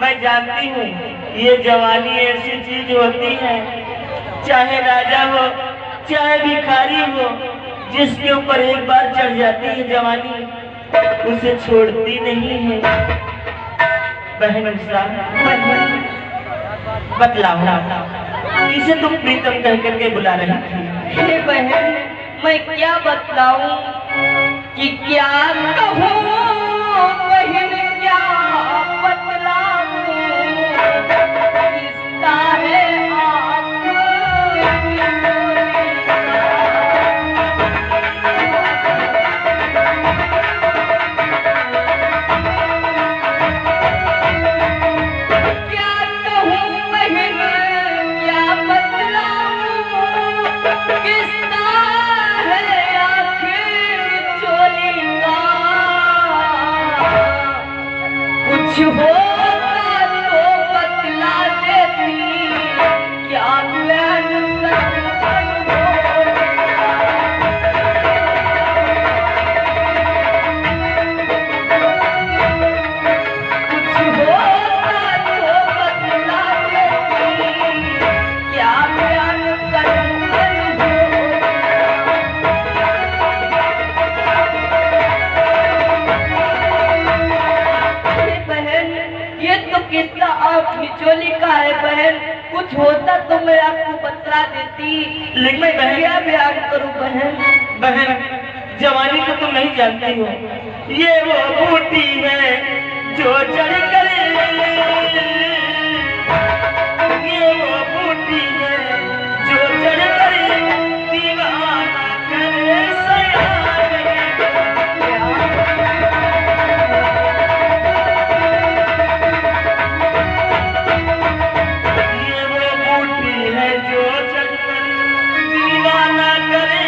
मैं जानती हूँ ये जवानी ऐसी चीज होती है, चाहे राजा हो चाहे भिखारी हो, जिसके ऊपर एक बार चढ़ जाती है जवानी उसे छोड़ती नहीं है। बहन बतलाओ, इसे तुम प्रीतम कह करके बुला रही थी। हे बहन, मैं क्या बतलाऊं कि क्या कहूं बहन, क्या बतलाऊं, किसका है निचोली का है बहन, कुछ होता तो मैं आपको बतला देती, लेकिन मैं क्या बयान करूं बहन। बहन, जवानी को तुम नहीं जानती हो, ये वो बूटी है जो चढ़ करे, ये वो बूटी है जो चढ़ करे दीवाना करे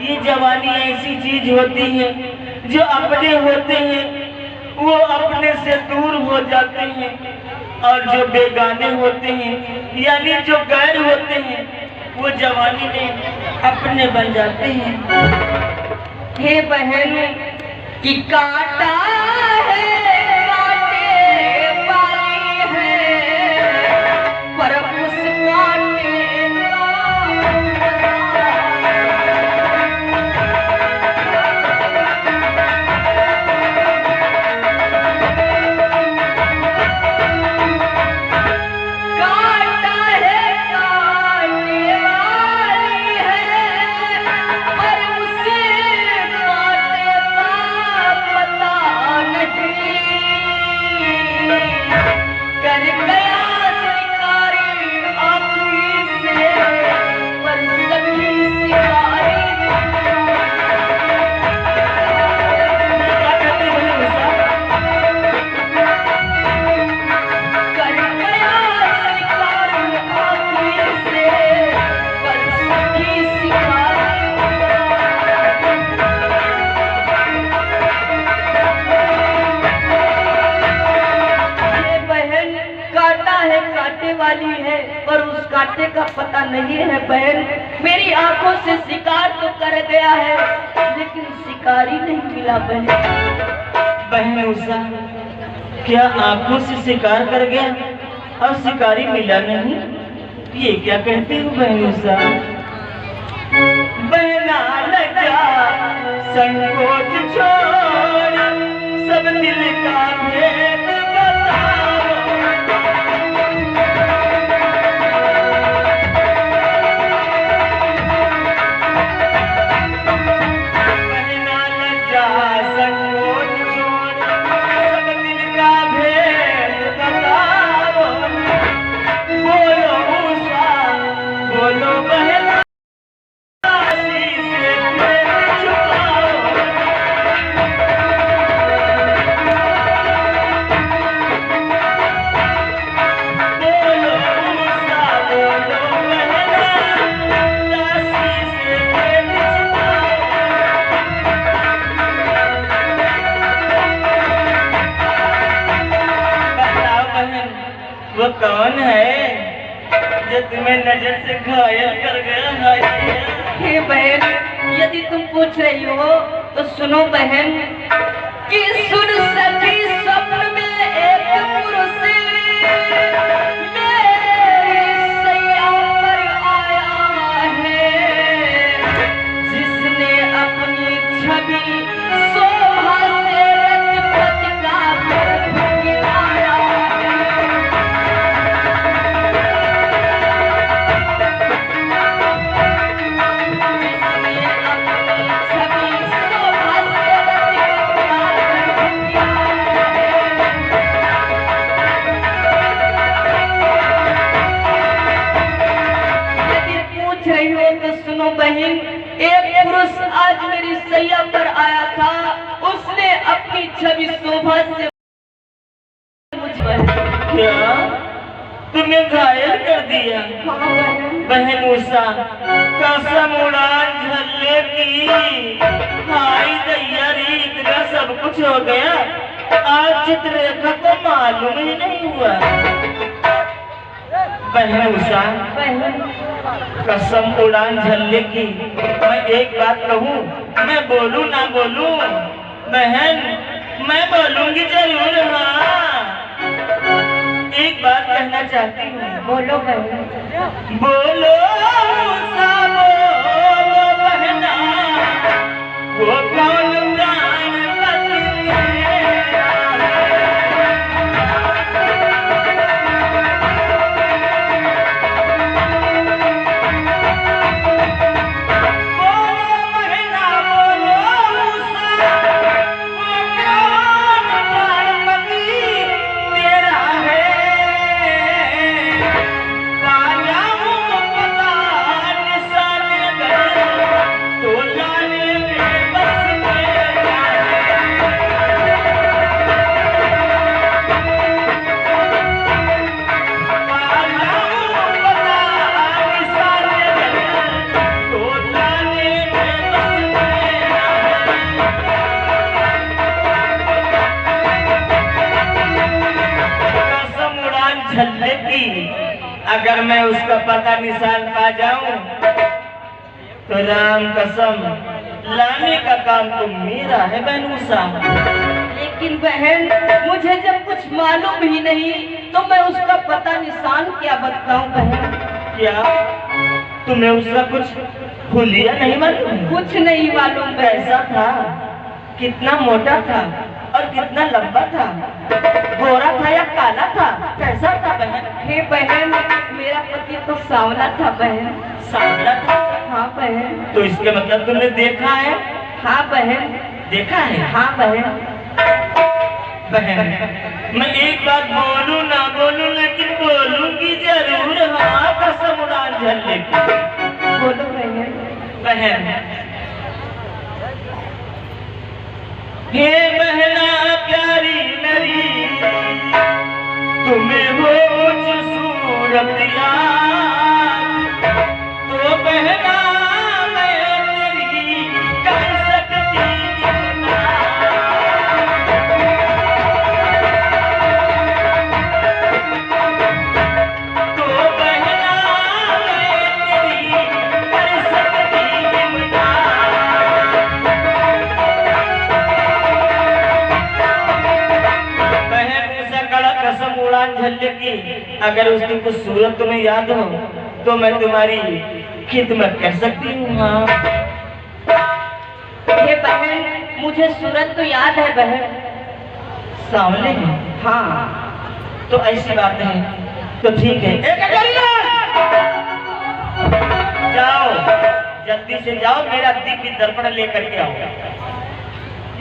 ये जवानी ऐसी चीज होती है, जो अपने होते हैं वो अपने से दूर हो जाते हैं, और जो बेगाने होते हैं यानी जो गैर होते हैं वो जवानी में अपने बन जाते हैं। हे बहन, कि काटा है काटे वाली है, पर उस काटे वाली है, पर उस कांटे का पता नहीं है बहन। मेरी आंखों से शिकार तो कर गया है, लेकिन शिकारी नहीं मिला बहन। बहन उषा, क्या आंखों से शिकार कर गया और शिकारी मिला नहीं? ये क्या कहती हूँ बहन उषा? बहना लगा संकोच छोड़, सब दिल का भेद बताओ। कौन है जो तुम्हें नजर से घायल कर गया? हे बहन, यदि तुम पूछ रही हो तो सुनो बहन कि सुन सखी स्वप्न में एक पुरुष मेरी सैया पर आया है, जिसने अपनी छवि शोभा से रजपत का गर्भ गिराया है। सुनो बहन, एक पुरुष आज मेरी सैया पर आया था, उसने अपनी छवि शोभा से मुझ पर क्या तुम्हें घायल कर दिया? बहन उषा, कसम उड़ान झल्ले की। हाय दैया रे, इतना सब कुछ हो गया, आज चित्ररेखा को मालूम ही नहीं हुआ। बहन उषा, कसम उड़ान झल्ले की, मैं एक बात कहूँ, मैं बोलूँ ना बोलूँ? बहन, मैं बोलूंगी जरूर। हाँ, एक बात कहना चाहती हूँ। बोलो बहन। बोलो उषा, बोलो बहना, वो कौन उड़ान पति है? अगर मैं उसका पता निशान पा जाऊं तो राम कसम लाने का काम तो मेरा है बहन उषा। लेकिन बहन, मुझे जब कुछ मालूम ही नहीं तो मैं उसका पता निशान क्या बताऊं बहन? क्या तुम्हें उसका कुछ हुलिया नहीं मालूम? कुछ नहीं मालूम। कैसा था, कितना मोटा था और कितना लंबा था, गोरा था या काला था, कैसा था बहन? हे बहन, मेरा पति तो सांवला था बहन। सांवला था? हाँ बहन। तो इसके मतलब तुमने देखा है? हाँ बहन। देखा है? हाँ बहन। बहन, मैं एक बात बोलूं ना बोलूं, लेकिन बोलूंगी जरूर। हाँ, कसम उड़ान झल्ले की। बोलो बहन। बहन, हे बहना प्यारी मेरी, तुम्हें हो जो सूरत याद, तो बहना मैं तेरी कर सकती हूँ। तो बहना मैं तेरी कर सकती हूँ। कसम उड़ान झल्ले की, अगर उसकी कुछ सूरत तुम्हें याद हो तो मैं तुम्हारी खिदमत कर सकती हूँ। हाँ हे बहन, मुझे सूरत तो याद है बहन। सामने है? हाँ। तो ऐसी बात है तो ठीक है, जाओ जल्दी से जाओ, मेरा दिव्य दर्पण लेकर के आओ,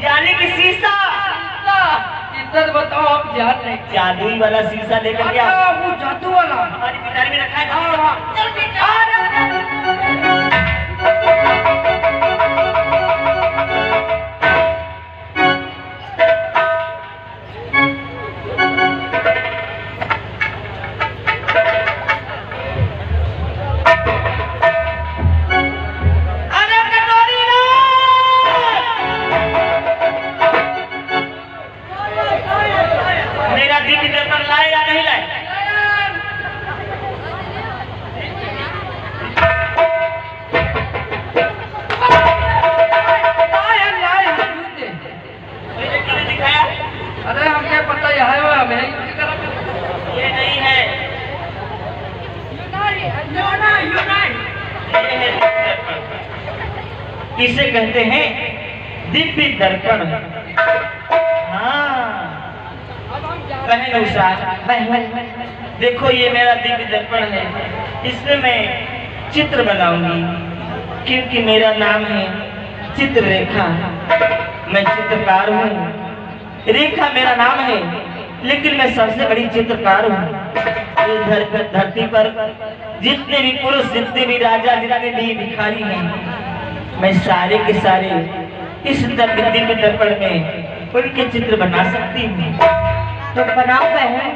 यानी कि शीशा। इधर बताओ, आप जान रहे? जादुई वाला शीशा लेकर के आओ। वो जादू वाला हमारी पिटारी में रखा है। जल्दी अरे हमके पता है वो हमें ये नहीं है, ये है दर्पण। इसे कहते हैं दिव्य दर्पण। हाँ बहन उषा, देखो ये मेरा दिव्य दर्पण है, इसमें मैं चित्र बनाऊंगी क्योंकि मेरा नाम है चित्ररेखा। मैं चित्रकार हूँ, रेखा मेरा नाम है, लेकिन मैं सबसे बड़ी चित्रकार हूँ। इस धरती पर जितने भी पुरुष, जितने भी राजा, जितने भी भिखारी हैं, मैं सारे के सारे इस दिव्य दर्पण में उनके चित्र बना सकती हूँ। तो बनाओ बहन।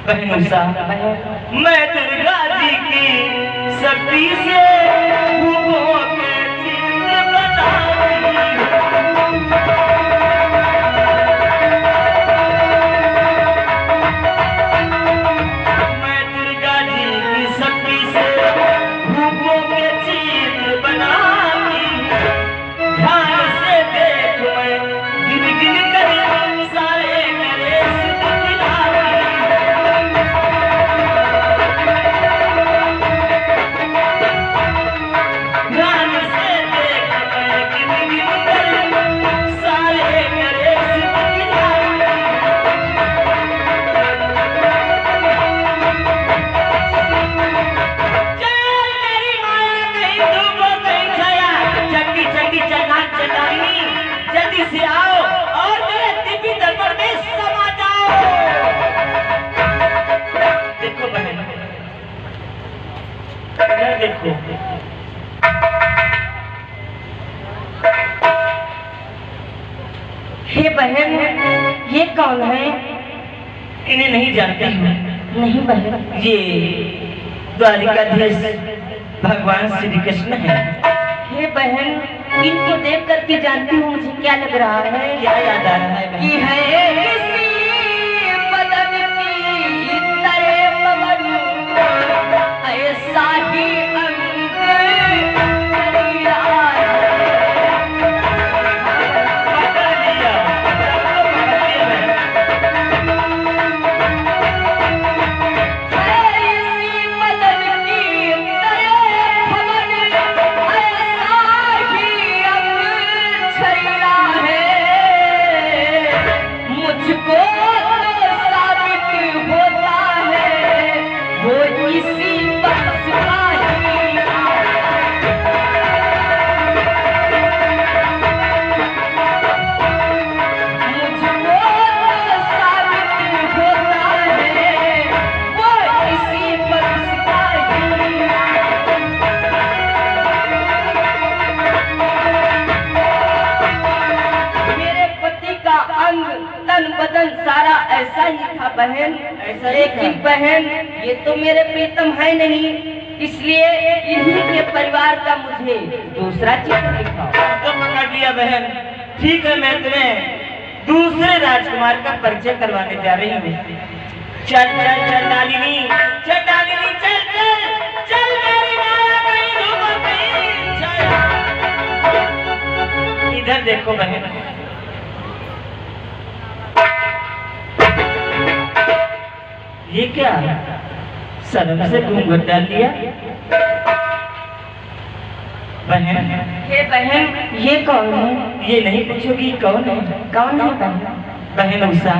बहन उषा, मैं दुर्गा जी की शक्ति से फूलों के चित्र बनाऊंगी। मैं दुर्गा जी की शक्ति से फूलों के चित्र बनाऊंगी। ध्यान से देख, मैं गिन गिन कर सारे मेरे सिद्ध खिलाऊंगी। ध्यान से देख, मैं गिन गिन कर सारे मेरे सिद्ध खिलाऊंगी। चल मेरी माया कहीं धूप हो कहीं छाया, चंडी चंडी चंडाल चंडालिनी, जल्दी से आओ और मेरे दिव्य दर्पण में समा जाओ। देखो बहन, इधर देखो, हे बहन, ये कौन है? इन्हें नहीं जानती हूँ। नहीं बहन। ये द्वारिकाधीश भगवान श्री कृष्ण है। हे बहन, इनको देख करके जानती हूँ मुझे क्या लग रहा है। क्या याद आ रहा है कि बहन? है किसी बदन की तरे पवन, ऐसा ही अंग शरीर आए। पकड़ लिया, सबको पकड़ लिया बहन। है इसी बदन की तरे पवन, ऐसा ही अंग शरीर है। मुझको तो साबित होता है वो इसी बख्श का ही मुझको तो साबित होता है वो इसी बख्श का ही। मेरे पति का अंग तन बदन सारा ऐसा ही था बहन, ऐसा ही लेकिन था। बहन ये तो मेरे प्रीतम है नहीं, इसलिए इन्हीं के परिवार का मुझे दूसरा चित्र दिखाओ। तो पकड़ लिया बहन। ठीक है, मैं तुम्हें दूसरे राजकुमार का परिचय करवाने जा रही हूँ। चल चल चंडालिनी, चंडालिनी चल चल चल, मेरी माया कहीं डूबो कहीं छाया। इधर देखो बहन, ये क्या शर्म से घूंघट डाल लिया बहन? हे बहन, ये कौन है? ये नहीं पूछोगी कौन है? कौन है बहन? बहन उषा,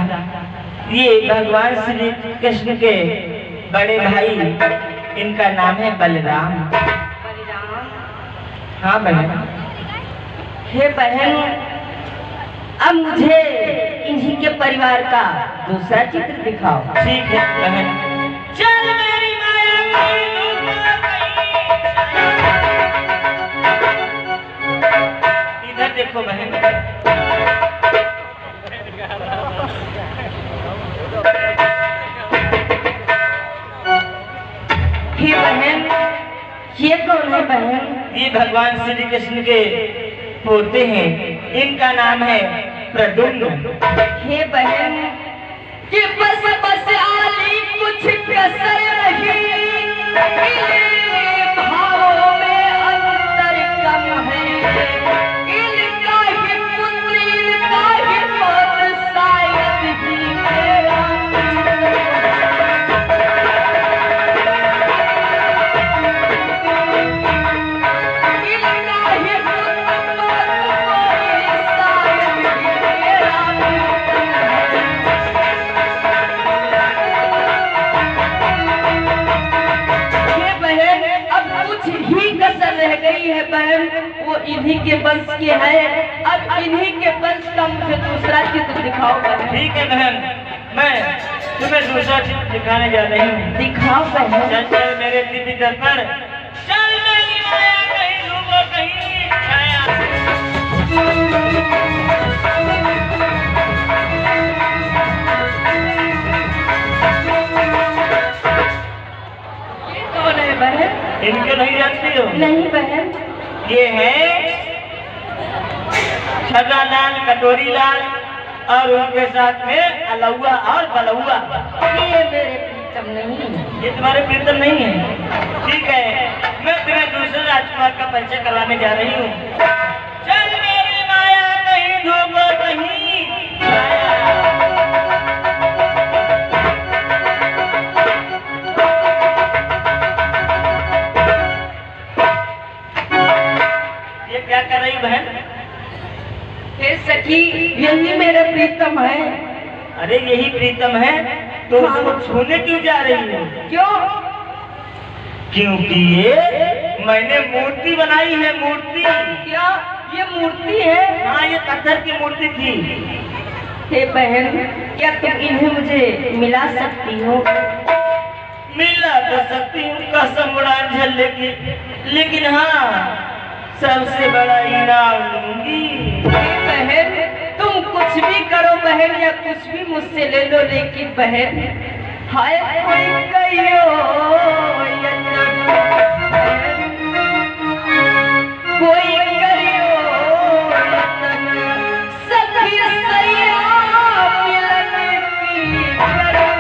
ये भगवान श्री कृष्ण के बड़े भाई, इनका नाम है बलराम। बलराम। हाँ बहन। हे बहन, अब मुझे इन्हीं के परिवार का दूसरा चित्र दिखाओ। ठीक है बहन। चल मेरी माया कहीं डूबो कहीं छाया। इधर देखो बहन, हे बहन, ये कौन है बहन? ये भगवान श्री कृष्ण के पोते हैं, इनका नाम है प्रद्युम्न। हे बहन, कि बस बस आली कुछ कसर नहीं, इन भावों में अंतर कम है। इनका ही पुत्र, इनका ही पौत्र, के वंश की है, अब इन्हीं के वंश का मुझे दूसरा चित्र दिखाओ बहन। ठीक है बहन, मैं तुम्हें दूसरा चित्र दिखाने जा रही हूँ। दिखाओ बहन। चल चल मेरे दिव्य दर्पण, चल मेरी माया कहीं डूबो कहीं छाया। कौन है बहन? इनको नहीं जानती हो? नहीं बहन। ये है छर्रा लाल, कटोरी लाल और उनके साथ में अलौआ और बलौआ। ये मेरे प्रीतम नहीं है। ये तुम्हारे प्रीतम नहीं है? ठीक है, मैं तुम्हें दूसरे राजकुमार का परिचय करवाने जा रही हूँ। चल मेरी माया कहीं डूबो कहीं छाया। ये क्या कर रही बहन? हे सखी, यही मेरा प्रीतम है। अरे यही प्रीतम है तो उसको छूने क्यों जा रही हो? क्यों? क्योंकि ये मैंने मूर्ति बनाई है, मूर्ति। क्या ये मूर्ति है? हाँ, ये पत्थर की मूर्ति थी। हे बहन, क्या तुम इन्हें मुझे मिला सकती हो? मिला तो सकती हूँ कसम उड़ान झल्ले की, लेकिन हाँ सबसे बड़ा इनाम लूंगी। हे बहन, तुम कुछ भी करो बहन, या कुछ भी मुझसे ले लो, लेकिन बहन हाय कोई कहियो कोई करियो सखी सैया मिलन की करो।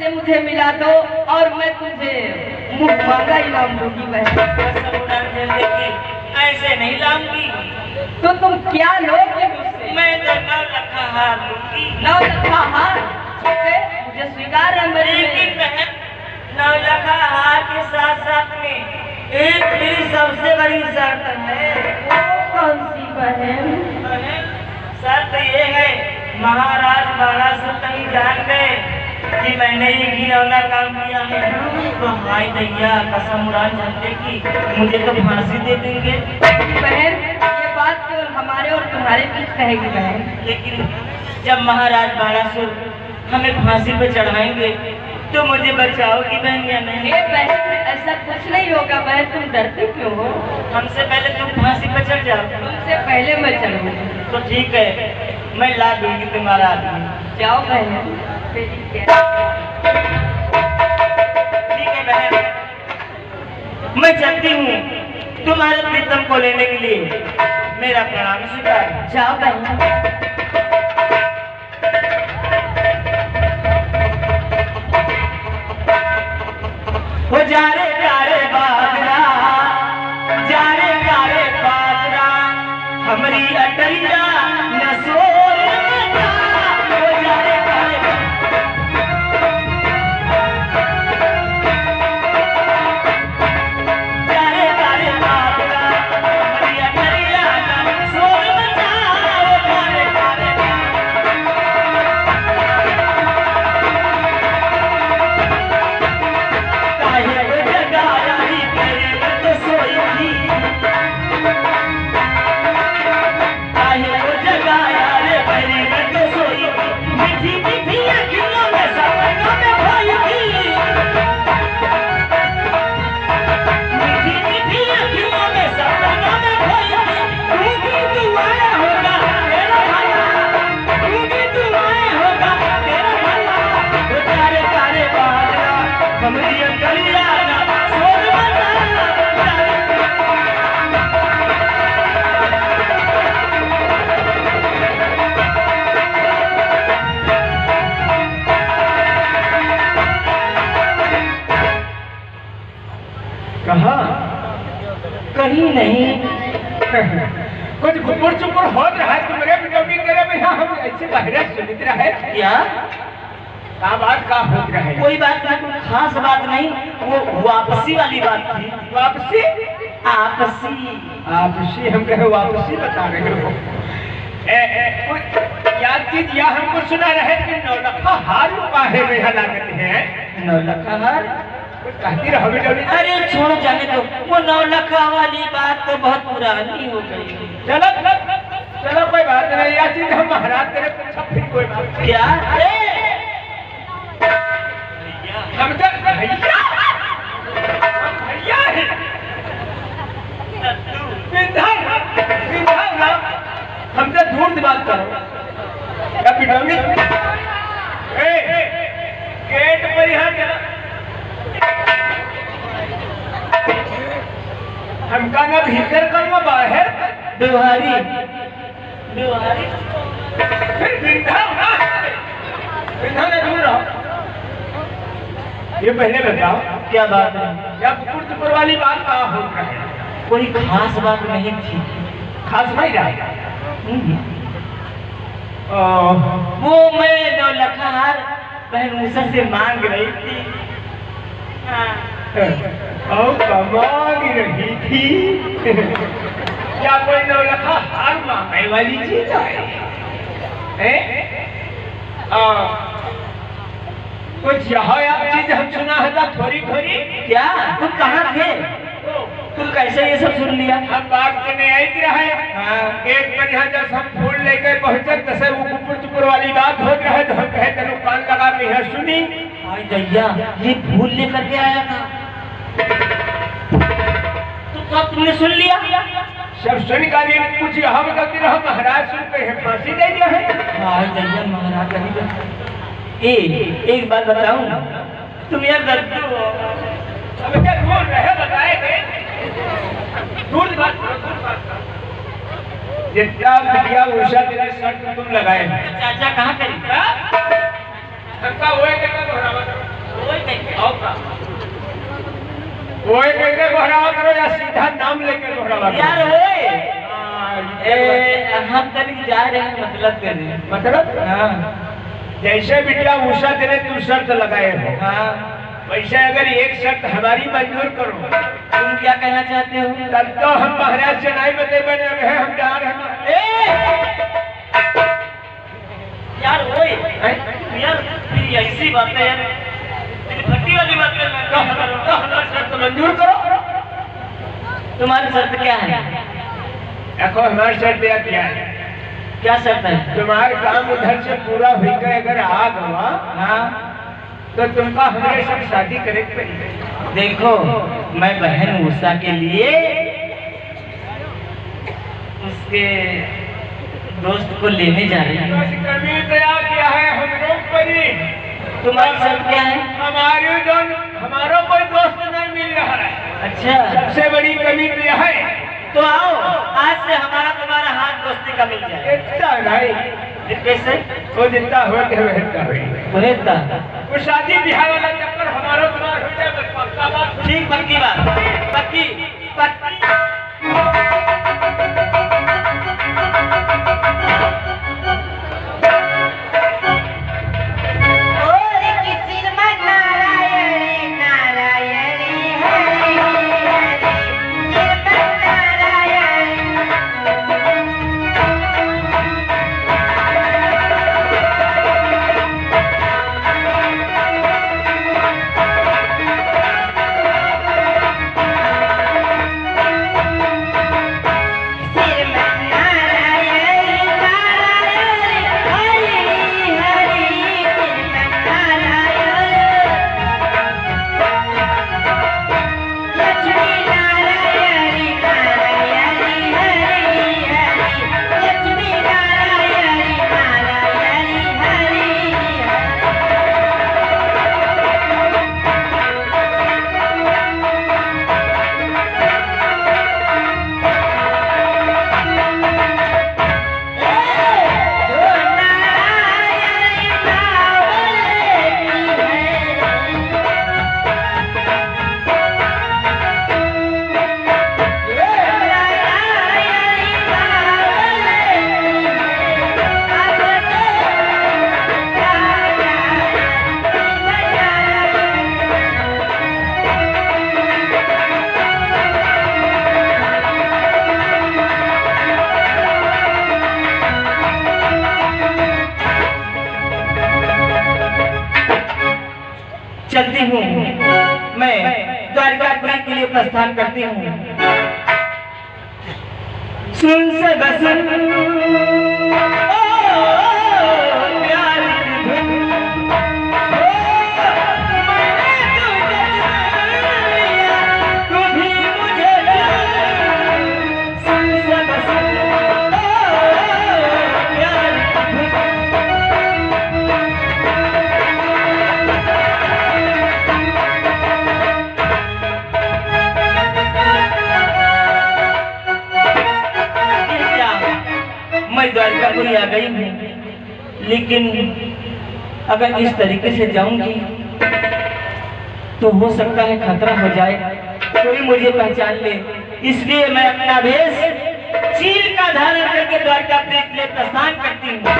मुझे मिला दो और मैं तुझे मुँह मांगा इनाम दूंगी बहन। ऐसे नहीं लाऊंगी। तो तुम क्या लोगे मुझसे? मैं तो 9 लाख हार लूंगी। 9 लाख हार? मुझे स्वीकार है मेरे। लेकिन बहन 9 लाख हार के साथ साथ में एक मेरी सबसे बड़ी शर्त है। कौन सी बहन? शर्त ये है, महाराज बाणासुर कहीं जान गए कि मैंने ये घिनौना काम किया है तो हाय दैया कसम उड़ान झंडे की मुझे तो फांसी दे देंगे। बहन ये बात केवल हमारे और तुम्हारे बीच रहेगी बहन। लेकिन जब महाराज बाणासुर हमें फांसी पे चढ़ाएंगे तो मुझे बचाओगी बहन या नहीं? बहन ऐसा कुछ नहीं होगा बहन, तुम डरती क्यों हो? हमसे पहले तुम फांसी पे चढ़ जाओ। तुमसे पहले मैं चढ़ूंगी। तो ठीक है, मैं ला दूंगी तुम्हारा आदमी। जाओ बहन। ठीक है बहन, मैं चलती हूँ तुम्हारे प्रीतम को लेने के लिए। मेरा प्रणाम स्वीकार। जाओ बहन। हो जा रे प्यारे बादरा, जा रे प्यारे बादरा, हमारी अटैया नसोर मचा। हो जा रे प्यारे, जा रे प्यारे बादरा, हमारी अटैया नसोर मचा। हो जा रे हमरी गलिया ना सोनवा कहाँ कहीं नहीं। कुछ घुमुर चुमुर हो रहा है तुम्हारे बिटौनी करे में यहाँ हम ऐसे बहरे सुनित रहे क्या का बात का हो रहा है कोई बात नहीं, कोई खास बात नहीं, वो वापसी वाली बात थी। वापसी आपसी आपसी हम कहे वापसी बता रहे हो कुछ याद चीज या हमको सुना रहे कि नौलखा हार पाहे में लागत है नौलखा हार कुछ कहती रहो बिटौनी अरे छोड़ जाने दो, वो नौलखा वाली बात तो बहुत पुरानी हो गई। चलो चलो कोई बात नहीं या चीज हम महाराज तेरे पूछा फिर कोई बात नहीं। क्या हम तो भैया भैया है हम तो दूर से बात करो क्या पिटोंगे गेट पर यहाँ चला हमका ना भीतर करना बाहर बिहारी बिहारी फिर बिंधा ना दूर रहो। ये पहले बताओ क्या बात है? या पुकुर वाली बात कहाँ हो रहा है कोई खास बात नहीं थी। खास नहीं रहा वो मैं नौलखा हार बहन मूसा से मांग रही थी। मांग रही थी क्या कोई नौलखा हार मांगने वाली चीज है कुछ यहाँ आप चीज हम सुना है थोड़ी थोड़ी क्या तुम कहाँ थे? तुम कैसे ये सब सुन लिया? हम बाग से नहीं आई रहे गेट पर यहाँ जब हम फूल लेकर पहुंचे तसे वो कुकुर चुकुर वाली बात हो रहा है तो हम कहे तेरे कान लगा के यहाँ सुनी हाय दैया, ये फूल लेकर के आया था तो सब तुमने सुन लिया? सब सुन कर कुछ यहाँ गलती रहो महाराज सुन के फांसी दे दिया है। हाय दैया महाराज एक बात बताऊं, तुम यार दर्दू हो। अब क्या बोल रहे बताए थे दूर बात जितना मीडिया उषा तेरे शर्त तुम लगाए हैं चाचा कहाँ करी? सबका वो कहकर दोहरावा करो या सीधा नाम लेकर दोहरावा करो यार हम कहीं जा रहे हैं मतलब करने। मतलब हाँ जैसे बिटिया उषा तेरे तुम शर्त लगाए हो हाँ, वैसे अगर एक शर्त हमारी मंजूर करो तुम क्या कहना चाहते हो? तब तो हम महाराज से नहीं बते बने हम जा रहे हैं। यार ओए यार फिर ऐसी बात है यार, फटी वाली बात तो हमारी शर्त मंजूर करो। तुम्हारी शर्त क्या है? देखो हमारी शर्त क्या है क्या शर्त है? तुम्हारा काम उधर से पूरा होकर अगर आ गवा हाँ तो तुमका हमारे साथ शादी करे पड़ी। देखो मैं बहन उषा के लिए उसके दोस्त को लेने जा रही हूँ। कमी दया क्या है हम लोग परी तुम्हारी शर्त क्या है? हमारा कोई दोस्त नहीं मिल रहा है। अच्छा सबसे बड़ी कमी तो यह है तो आओ आज से हमारा तुम्हारा हाथ दोस्ती का मिल जाए। इतना नहीं कैसे? वो जितना हो वैसा सुनेता वो शादी बिहार वाला चक्कर हमारा तुम्हारा हो जाए बस पक्का बात। ठीक पक्की बात पक्की पक्की। चलती हूँ, मैं द्वारकापुरी के लिए प्रस्थान करती हूँ। सुन से बसन प्यार की धुन, तू भी मुझे सुन से बसन प्यार की मैं द्वारकापुरी आ गई हूँ, लेकिन अगर इस तरीके से जाऊंगी तो हो सकता है खतरा हो जाए, कोई मुझे पहचान ले। इसलिए मैं अपना वेश चील का धारण करके द्वारकापुरी के लिए प्रस्थान करती हूँ।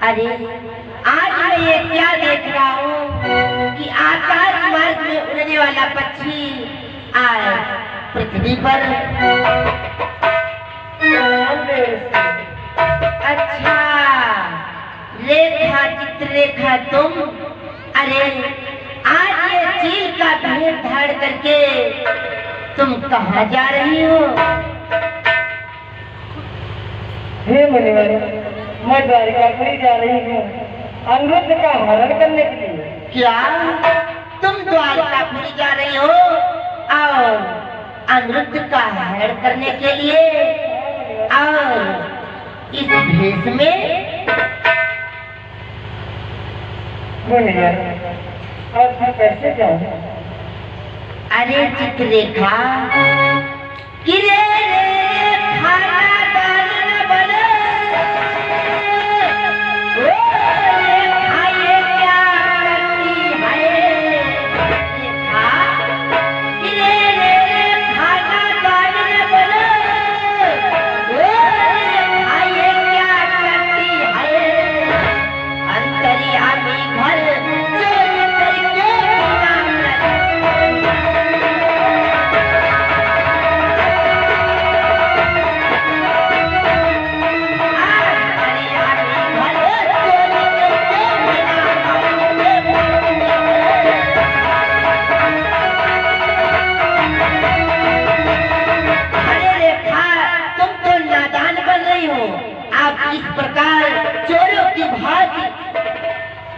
अरे आज मैं ये क्या देख रहा हूँ कि आकाश मार्ग में उड़ने वाला पक्षी आए पृथ्वी पर। अच्छा, रेखा चित्ररेखा तुम, अरे आज ये चील का भेद धारण करके तुम कहाँ जा रही हो? हे मुनिवर, मैं द्वारकापुरी जा रही हूँ अनिरुद्ध का हरण करने के लिए। क्या तुम द्वारकापुरी जा रही हो और अनिरुद्ध का हरण करने के लिए, और इस भेष में? मुनिवर, अब मैं कैसे जाऊँ? अरे चित्ररेखा, किरे खाना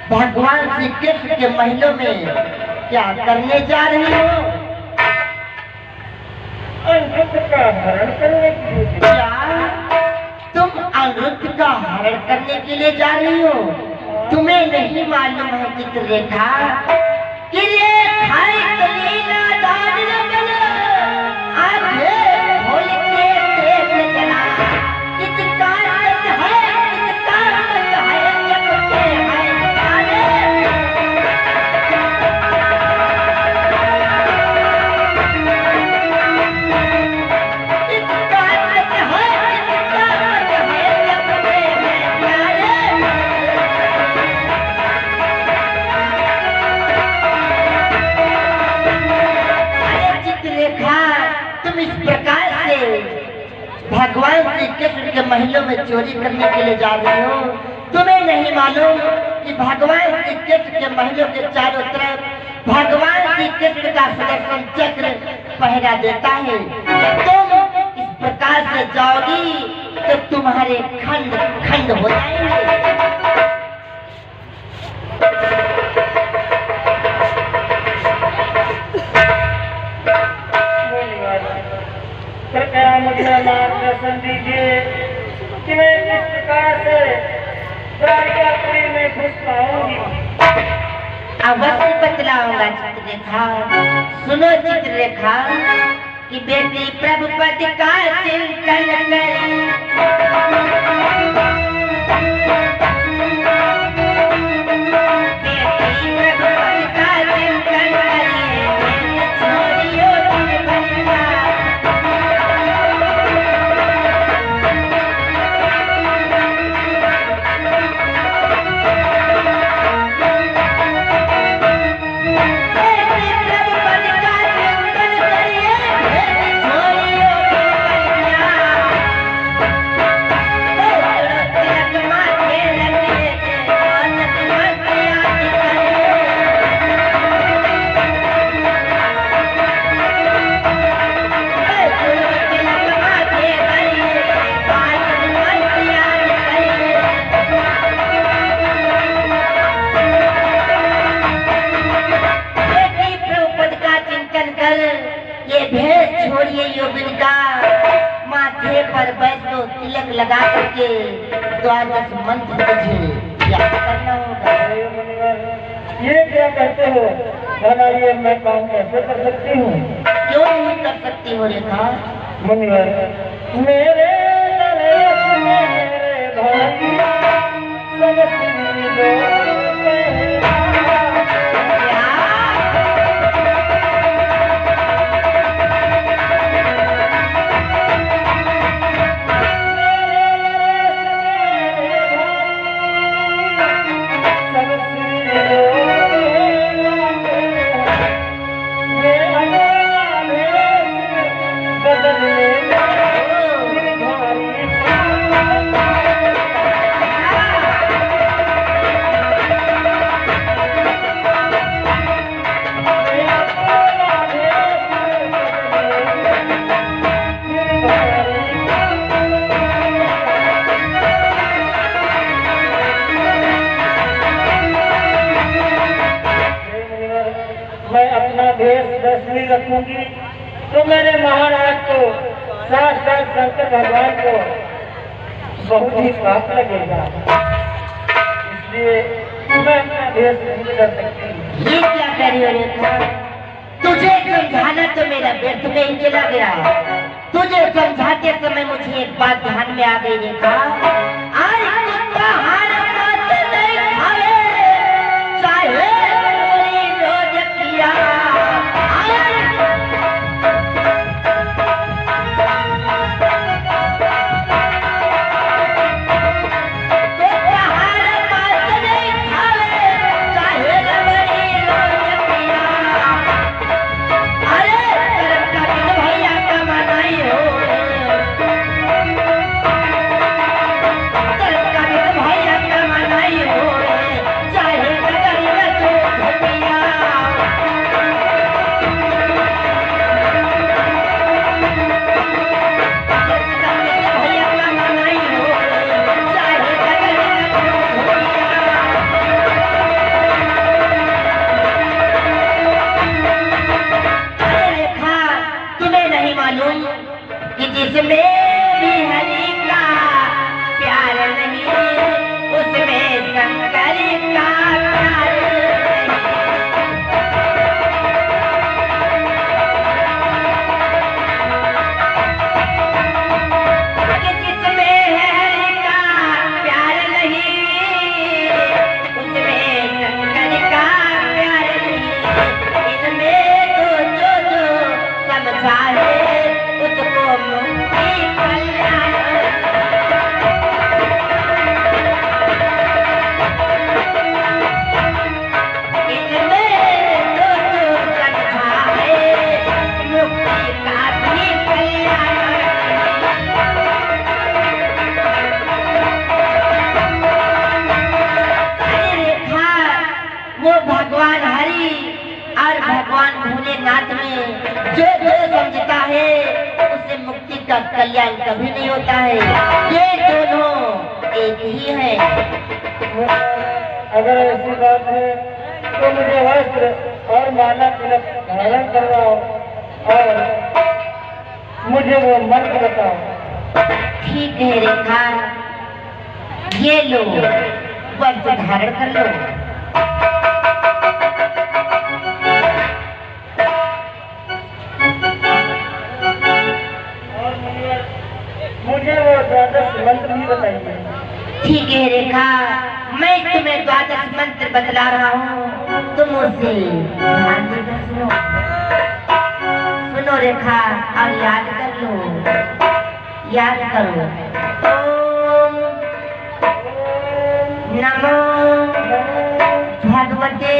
भगवान श्री कृष्ण के महलों में क्या करने जा रही हो? अनिरुद्ध का हरण करने के लिए। क्या तुम अनिरुद्ध का हरण करने के लिए जा रही हो? तुम्हें नहीं मालूम है चित्ररेखा कि ये खाई कलीना दान न बना, आंखें खोल के देख चला, किसका सच है, किसका सच है, जब के है भगवान श्री कृष्ण के महलों में चोरी करने के लिए जा रही हो? तुम्हें नहीं मालूम कि भगवान श्री कृष्ण के महलों के चारों तरफ भगवान श्री कृष्ण का सुदर्शन चक्र पहरा देता है। तुम इस प्रकार से जाओगी तो तुम्हारे खंड खंड हो जाएंगे। कृपया मुझे मार्गदर्शन दीजिए कि मैं किस प्रकार से द्वारकापुरी में घुस पाऊंगी। अवश्य बतलाऊंगा चित्ररेखा। सुनो चित्ररेखा कि बेटी प्रभुपति का चिंतन करी, तिलक लगा करके द्वादश मंत्र तुझे याद करना होगा। ये क्या कहते हो भला, ये मैं काम कैसे कर सकती हूँ? क्यों नहीं कर सकती हो रेखा? मुनिवर मेरे नरेश मेरे भाई सब श्री रखूंगी तो मेरे महाराज को साक्षात शंकर भगवान को बहुत ही पाप लगेगा, इसलिए मैं अपना भेष नहीं कर सकती। ये क्या कर रही हो रेखा? तुझे समझाना तो मेरा व्यर्थ में ही चला गया। तुझे समझाते समय मुझे एक बात ध्यान में आ गई रेखा। आज कुत्ता हार मत नहीं खाए, चाहे कोई रोज किया। जिसमें भी हरि का प्यार नहीं, उसमें शंकर का प्यार नहीं। जिसमें हरि का प्यार नहीं, उसमें शंकर का प्यार नहीं। इनमें तो जो समझा है उसको मुक्ति कल्याण। इनमें तो समझा है मुक्ति का भी कल्याण। रेखा वो भगवान हरि और भगवान भोलेनाथ में जो समझता है उससे मुक्ति का कल्याण कभी नहीं होता है। ये दोनों एक ही है। अगर ऐसी बात है तो मुझे वस्त्र और माला तिलक धारण करवाओ और मुझे वो मंत्र बताओ। ठीक है रेखा, ये लो, वस्त्र धारण कर लो। मुझे वो द्वादश मंत्र भी बताइए। ठीक है रेखा, मैं तुम्हें द्वादश मंत्र बतला रहा हूँ, तुम उसे ध्यान देकर सुनो। सुनो रेखा, और याद कर लो, याद करो। ओम नमो भगवते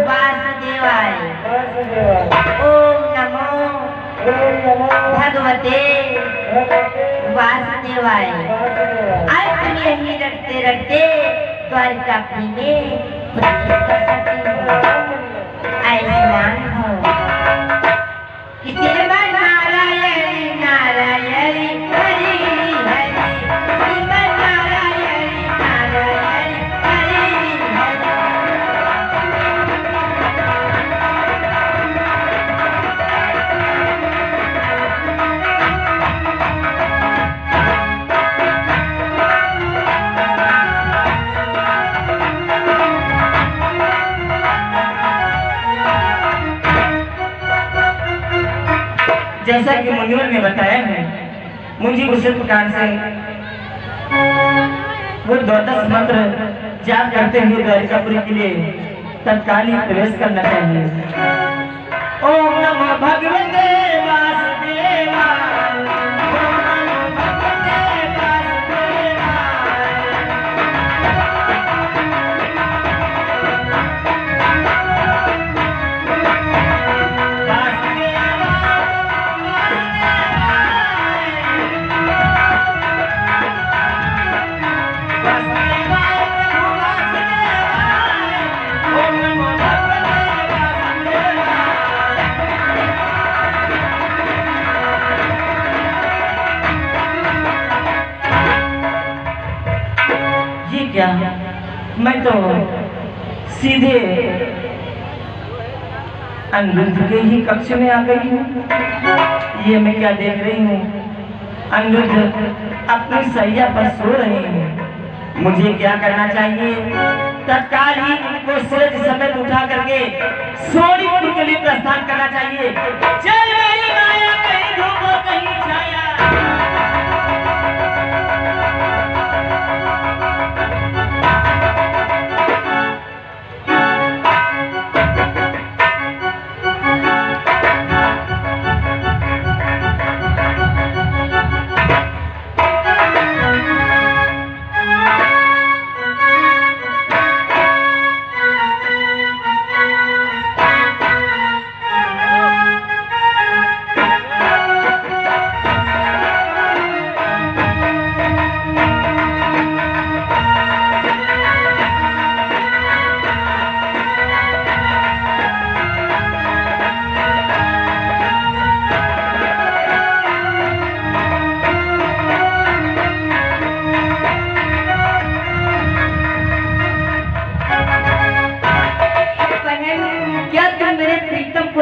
वासुदेवाय। ओम नमो भगवते वासुदेवाय। अब तुम यही रटते रटते द्वारकापुरी में प्रवेश कर सकते हो। आयुष्मान भव। श्रीमन नारायण नारायण हरि हरि, श्रीमन नारायण नारायण हरि हरि। जैसा कि मुनिवर ने बताया है, मुझे उसी प्रकार से वो द्वादश मंत्र जाप करते हुए द्वारकापुरी के लिए तत्काल ही प्रवेश करना चाहिए। ओम नमो भगवते वासुदेवाय। ओम नमो भगवते वासुदेवाय। क्या मैं तो सीधे अनिरुद्ध के ही कक्ष में आ गई हूँ। ये मैं क्या देख रही हूँ, अनिरुद्ध अपनी सैया पर सो रहे हैं। मुझे क्या करना चाहिए? तत्काल ही उनको सूरज समेत उठा करके सोनीपुर के लिए प्रस्थान करना चाहिए। चल मेरी माया, कहीं धूप हो कहीं छाया।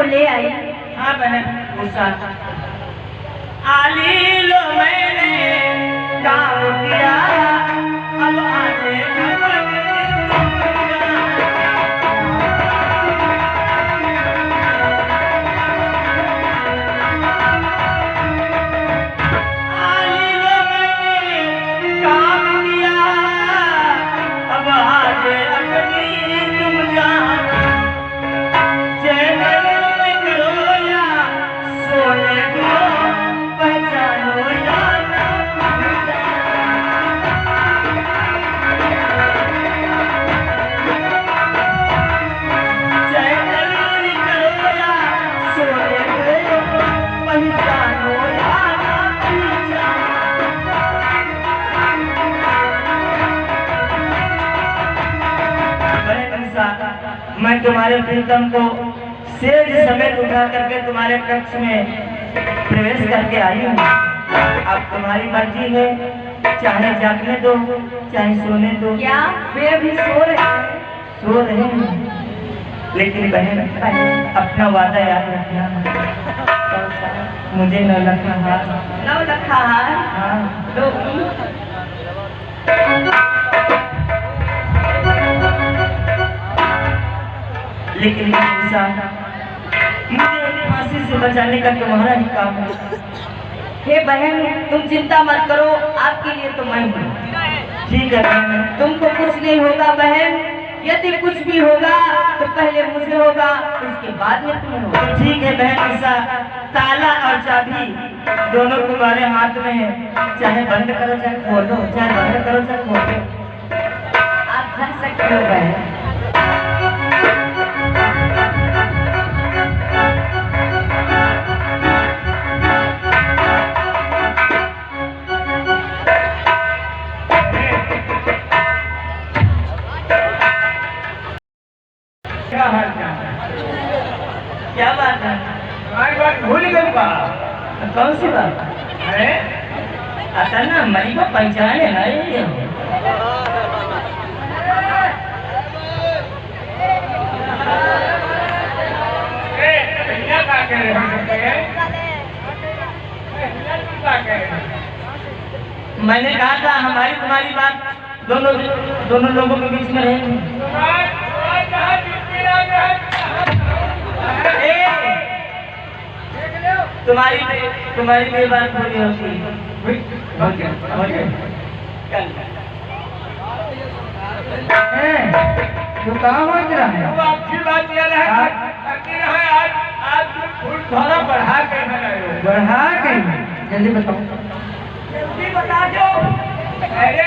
ले आई। हाँ बहन, गुस्सा आली लो मैंने काम किया, अब आने मैं तुम्हारे प्रीतम को सेज समेत उठा करके तुम्हारे कक्ष में प्रवेश करके आई हूँ। अब तुम्हारी मर्जी है, चाहे जागने दो चाहे सोने दो। क्या वे अभी सो रहे हैं? सो रहे हैं, लेकिन बहन अपना वादा याद रखना। मुझे न रखा हार। 9 लखा हार हाँ दोगी? लेकिन निशा, मुझे फांसी से बचाने का तुम्हारा ही काम है। हे बहन तुम चिंता मत करो, आपके लिए तो मैं हूँ। ठीक है बहन। तुमको कुछ नहीं होगा बहन, यदि कुछ भी होगा तो पहले मुझे होगा, उसके बाद में तुम्हें होगा। तो ठीक है बहन निशा, ताला और चाबी दोनों तुम्हारे हाथ में है, चाहे बंद करो चाहे खोलो, चाहे बंद करो चाहे खोलो। आप कर सकते हो बहन। क्या हाल चाल है? क्या बात है? हमारी बात भूल गई बा। कौन सी बात? अरे असल ना मरी को पहचाने ना ये। भैया क्या कह रहे हैं? क्या कह रहे हैं? मैंने कहा था हमारी तुम्हारी बात दोनों लोगों के बीच में रहेगी। तुम्हारी भी बात पूरी होती तो कहाँ पहुँच रहा है? वो आपकी बात ये रहे करती रहे। आज तुम फूल थोड़ा बढ़ा के बढ़ा कहीं जल्दी बताओ। जल्दी बता दो। अरे